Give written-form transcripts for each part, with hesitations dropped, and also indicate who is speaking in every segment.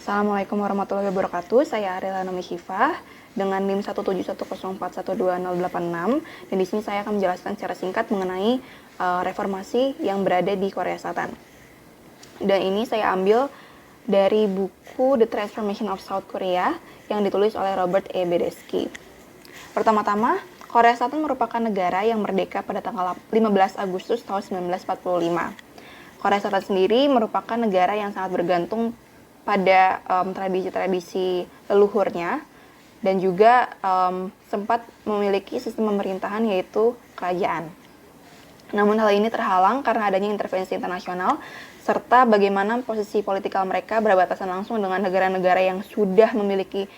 Speaker 1: Assalamualaikum warahmatullahi wabarakatuh. Saya Ariela Nomi Syifah dengan NIM 17104121086 dan di sini saya akan menjelaskan secara singkat mengenai reformasi yang berada di Korea Selatan. Dan ini saya ambil dari buku The Transformation of South Korea yang ditulis oleh Robert E. Bedeski. Pertama-tama, Korea Selatan merupakan negara yang merdeka pada tanggal 15 Agustus tahun 1945. Korea Selatan sendiri merupakan negara yang sangat bergantung pada tradisi-tradisi leluhurnya dan juga sempat memiliki sistem pemerintahan yaitu kerajaan. Namun hal ini terhalang karena adanya intervensi internasional serta bagaimana posisi politikal mereka berbatasan langsung dengan negara-negara yang sudah memiliki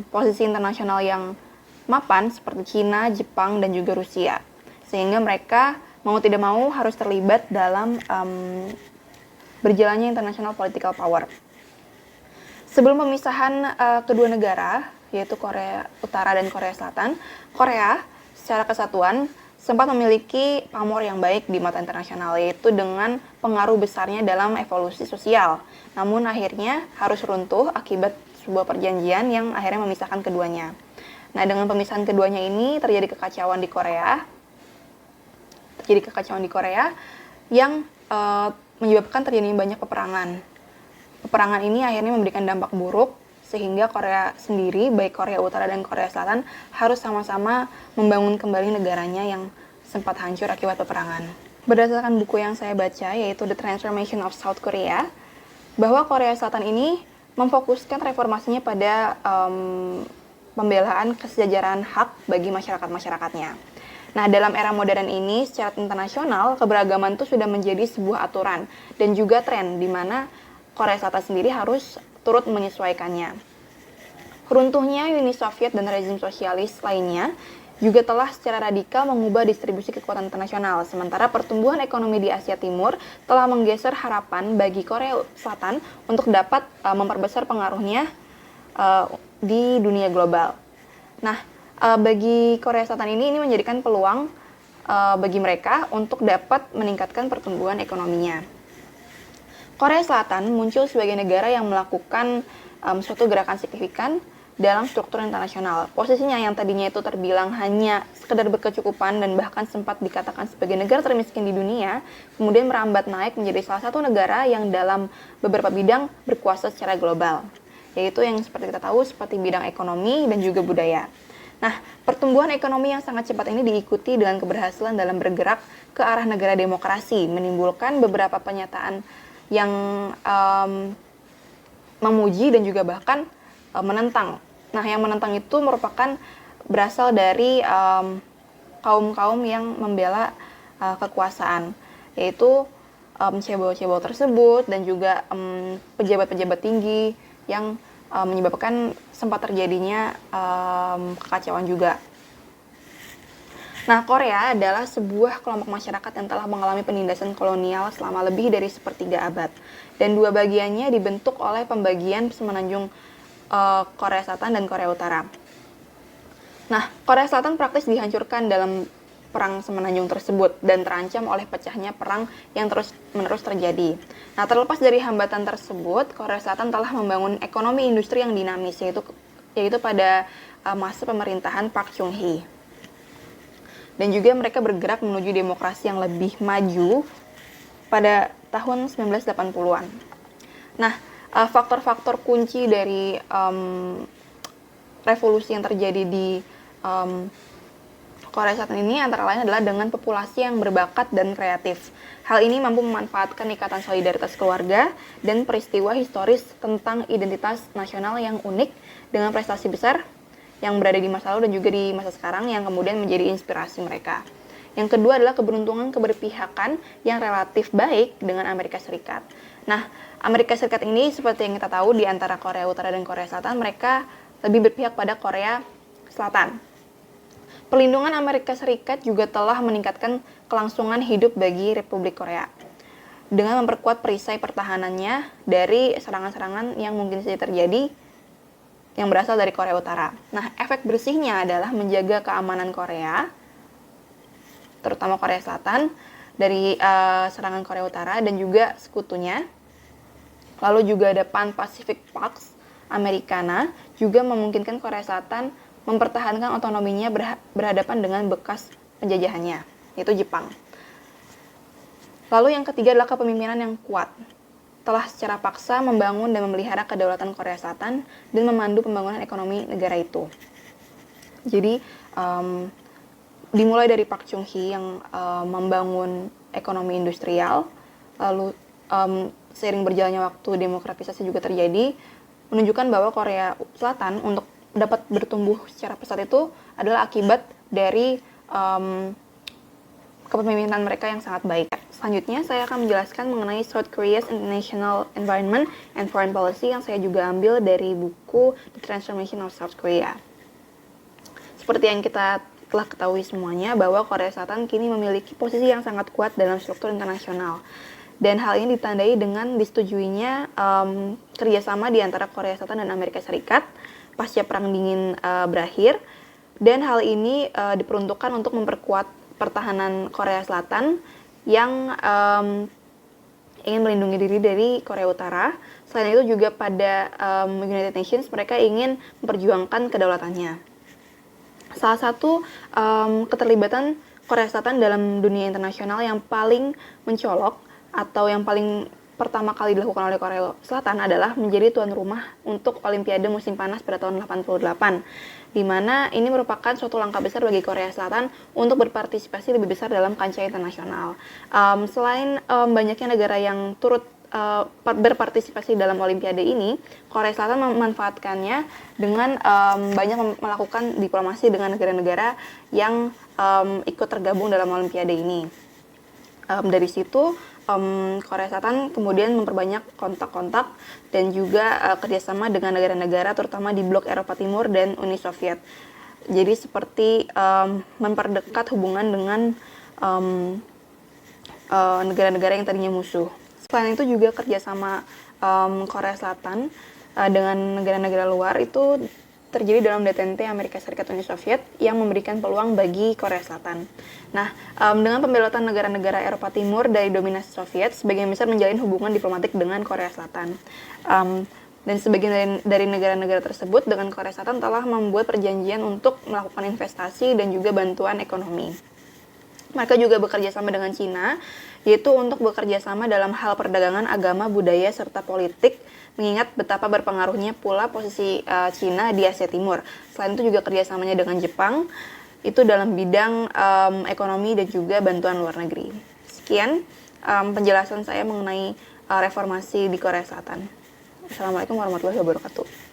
Speaker 1: posisi internasional yang mapan seperti Cina, Jepang, dan juga Rusia. Sehingga mereka mau tidak mau harus terlibat dalam berjalannya international political power. Sebelum pemisahan kedua negara, yaitu Korea Utara dan Korea Selatan, Korea secara kesatuan sempat memiliki pamor yang baik di mata internasional, yaitu dengan pengaruh besarnya dalam evolusi sosial. Namun akhirnya harus runtuh akibat sebuah perjanjian yang akhirnya memisahkan keduanya. Nah, dengan pemisahan keduanya ini terjadi kekacauan di Korea. Yang menyebabkan terjadinya banyak peperangan. Peperangan ini akhirnya memberikan dampak buruk sehingga Korea sendiri, baik Korea Utara dan Korea Selatan, harus sama-sama membangun kembali negaranya yang sempat hancur akibat peperangan. Berdasarkan buku yang saya baca, yaitu The Transformation of South Korea, bahwa Korea Selatan ini memfokuskan reformasinya pada pembelaan kesejajaran hak bagi masyarakat-masyarakatnya. Nah, dalam era modern ini, secara internasional, keberagaman itu sudah menjadi sebuah aturan dan juga tren di mana Korea Selatan sendiri harus turut menyesuaikannya. Runtuhnya Uni Soviet dan rezim sosialis lainnya juga telah secara radikal mengubah distribusi kekuatan internasional, sementara pertumbuhan ekonomi di Asia Timur telah menggeser harapan bagi Korea Selatan untuk dapat memperbesar pengaruhnya di dunia global. Nah, bagi Korea Selatan ini menjadikan peluang bagi mereka untuk dapat meningkatkan pertumbuhan ekonominya. Korea Selatan muncul sebagai negara yang melakukan suatu gerakan signifikan dalam struktur internasional. Posisinya yang tadinya itu terbilang hanya sekedar berkecukupan dan bahkan sempat dikatakan sebagai negara termiskin di dunia, kemudian merambat naik menjadi salah satu negara yang dalam beberapa bidang berkuasa secara global, yaitu yang seperti kita tahu seperti bidang ekonomi dan juga budaya. Nah, pertumbuhan ekonomi yang sangat cepat ini diikuti dengan keberhasilan dalam bergerak ke arah negara demokrasi, menimbulkan beberapa pernyataan yang memuji dan juga bahkan menentang. Nah, yang menentang itu merupakan berasal dari kaum-kaum yang membela kekuasaan, yaitu cebol-cebol tersebut dan juga pejabat-pejabat tinggi yang menyebabkan sempat terjadinya kekacauan juga. Nah, Korea adalah sebuah kelompok masyarakat yang telah mengalami penindasan kolonial selama lebih dari sepertiga abad. Dan dua bagiannya dibentuk oleh pembagian semenanjung Korea Selatan dan Korea Utara. Nah, Korea Selatan praktis dihancurkan dalam perang semenanjung tersebut dan terancam oleh pecahnya perang yang terus-menerus terjadi. Nah, terlepas dari hambatan tersebut, Korea Selatan telah membangun ekonomi industri yang dinamis, yaitu pada masa pemerintahan Park Chung-hee. Dan juga mereka bergerak menuju demokrasi yang lebih maju pada tahun 1980-an. Nah, faktor-faktor kunci dari revolusi yang terjadi di Korea Selatan ini antara lain adalah dengan populasi yang berbakat dan kreatif. Hal ini mampu memanfaatkan ikatan solidaritas keluarga dan peristiwa historis tentang identitas nasional yang unik dengan prestasi besar yang berada di masa lalu dan juga di masa sekarang yang kemudian menjadi inspirasi mereka. Yang kedua adalah keberuntungan keberpihakan yang relatif baik dengan Amerika Serikat. Nah, Amerika Serikat ini seperti yang kita tahu di antara Korea Utara dan Korea Selatan, mereka lebih berpihak pada Korea Selatan. Perlindungan Amerika Serikat juga telah meningkatkan kelangsungan hidup bagi Republik Korea dengan memperkuat perisai pertahanannya dari serangan-serangan yang mungkin saja terjadi yang berasal dari Korea Utara. Nah, efek bersihnya adalah menjaga keamanan Korea, terutama Korea Selatan, dari serangan Korea Utara dan juga sekutunya. Lalu juga ada Pan-Pacific Pax Americana, juga memungkinkan Korea Selatan mempertahankan otonominya berhadapan dengan bekas penjajahannya, yaitu Jepang. Lalu yang ketiga adalah kepemimpinan yang kuat. Telah secara paksa membangun dan memelihara kedaulatan Korea Selatan dan memandu pembangunan ekonomi negara itu. Jadi, dimulai dari Park Chung-hee yang membangun ekonomi industrial, lalu seiring berjalannya waktu demokratisasi juga terjadi, menunjukkan bahwa Korea Selatan untuk dapat bertumbuh secara pesat itu adalah akibat dari kepemimpinan mereka yang sangat baik. Selanjutnya saya akan menjelaskan mengenai South Korea's International Environment and Foreign Policy yang saya juga ambil dari buku The Transformation of South Korea. Seperti yang kita telah ketahui semuanya bahwa Korea Selatan kini memiliki posisi yang sangat kuat dalam struktur internasional. Dan hal ini ditandai dengan disetujuinya kerjasama di antara Korea Selatan dan Amerika Serikat pasca Perang Dingin berakhir. Dan hal ini diperuntukkan untuk memperkuat pertahanan Korea Selatan yang ingin melindungi diri dari Korea Utara. Selain itu juga pada United Nations mereka ingin memperjuangkan kedaulatannya. Salah satu keterlibatan Korea Selatan dalam dunia internasional yang paling mencolok atau yang paling pertama kali dilakukan oleh Korea Selatan adalah menjadi tuan rumah untuk Olimpiade musim panas pada tahun 88, di mana ini merupakan suatu langkah besar bagi Korea Selatan untuk berpartisipasi lebih besar dalam kancah internasional. Selain banyaknya negara yang turut berpartisipasi dalam Olimpiade ini, Korea Selatan memanfaatkannya dengan banyak melakukan diplomasi dengan negara-negara yang ikut tergabung dalam Olimpiade ini. Dari situ Korea Selatan kemudian memperbanyak kontak-kontak dan juga kerjasama dengan negara-negara terutama di blok Eropa Timur dan Uni Soviet. Jadi seperti memperdekat hubungan dengan negara-negara yang tadinya musuh. Selain itu juga kerjasama Korea Selatan dengan negara-negara luar itu terjadi dalam DTNT Amerika Serikat Uni Soviet yang memberikan peluang bagi Korea Selatan. Nah, dengan pembelotan negara-negara Eropa Timur dari dominasi Soviet, sebagian besar menjalin hubungan diplomatik dengan Korea Selatan. Dan sebagian dari negara-negara tersebut dengan Korea Selatan telah membuat perjanjian untuk melakukan investasi dan juga bantuan ekonomi. Mereka juga bekerja sama dengan Cina, yaitu untuk bekerja sama dalam hal perdagangan, agama, budaya, serta politik, mengingat betapa berpengaruhnya pula posisi Cina di Asia Timur. Selain itu juga kerjasamanya dengan Jepang, itu dalam bidang ekonomi dan juga bantuan luar negeri. Sekian penjelasan saya mengenai reformasi di Korea Selatan. Assalamualaikum warahmatullahi wabarakatuh.